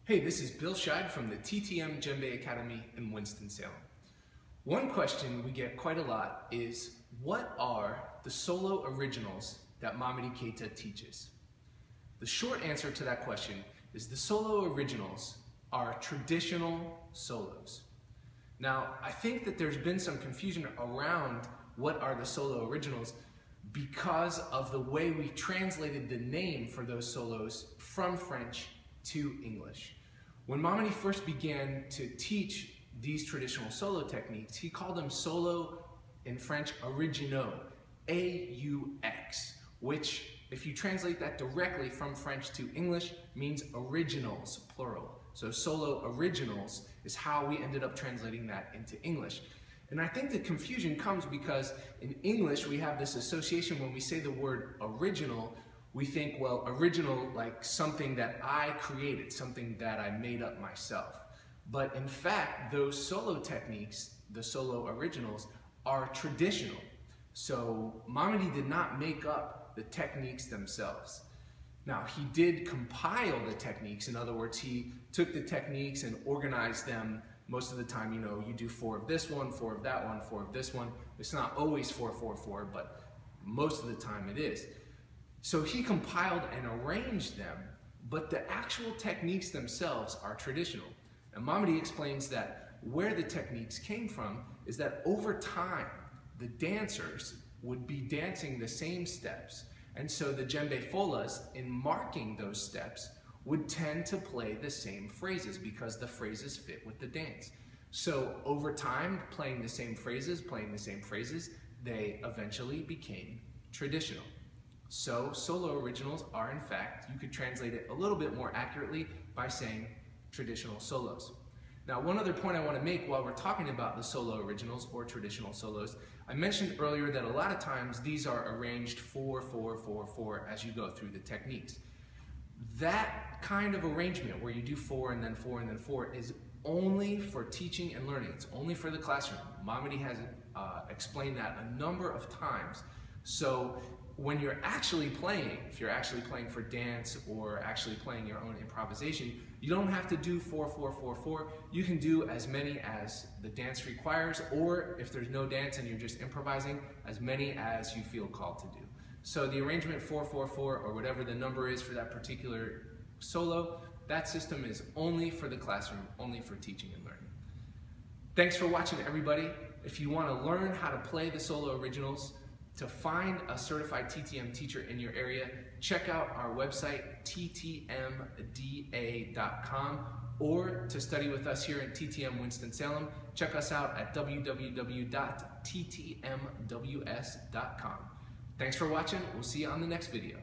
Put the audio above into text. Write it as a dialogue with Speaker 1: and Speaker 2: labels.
Speaker 1: Hey, this is Bill Scheid from the TTM Djembe Academy in Winston-Salem. One question we get quite a lot is, what are the solo originals that Mamady Keita teaches? The short answer to that question is the solo originals are traditional solos. Now, I think that there's been some confusion around what are the solo originals because of the way we translated the name for those solos from French to English. When Mamady first began to teach these traditional solo techniques, he called them solo, in French, originaux, A-U-X, which, if you translate that directly from French to English, means originals, plural. So solo originals is how we ended up translating that into English. And I think the confusion comes because in English we have this association when we say the word original, we think, well, original like something that I created, something that I made up myself. But in fact, those solo techniques, the solo originals, are traditional. So Mamady did not make up the techniques themselves. Now, he did compile the techniques. In other words, he took the techniques and organized them. Most of the time, you know, you do 4 of this one, 4 of that one, 4 of this one. It's not always 4, 4, 4, but most of the time it is. So he compiled and arranged them, but the actual techniques themselves are traditional. And Mamady explains that where the techniques came from is that over time, the dancers would be dancing the same steps. And so the djembe folas, in marking those steps, would tend to play the same phrases because the phrases fit with the dance. So over time, playing the same phrases, they eventually became traditional. So solo originals are, in fact, you could translate it a little bit more accurately by saying traditional solos. Now, one other point I want to make while we're talking about the solo originals or traditional solos, I mentioned earlier that a lot of times these are arranged 4, 4, 4, 4 as you go through the techniques. That kind of arrangement where you do 4 and then 4 and then 4 is only for teaching and learning. It's only for the classroom. Mamady has explained that a number of times. So when you're actually playing, if you're actually playing for dance or actually playing your own improvisation, you don't have to do 4, 4, 4, 4. You can do as many as the dance requires, or if there's no dance and you're just improvising, as many as you feel called to do. So the arrangement 4, 4, 4, or whatever the number is for that particular solo, that system is only for the classroom, only for teaching and learning. Thanks for watching, everybody. If you want to learn how to play the solo originals, to find a certified TTM teacher in your area, check out our website, ttmda.com, or to study with us here at TTM Winston-Salem, check us out at www.ttmws.com. Thanks for watching. We'll see you on the next video.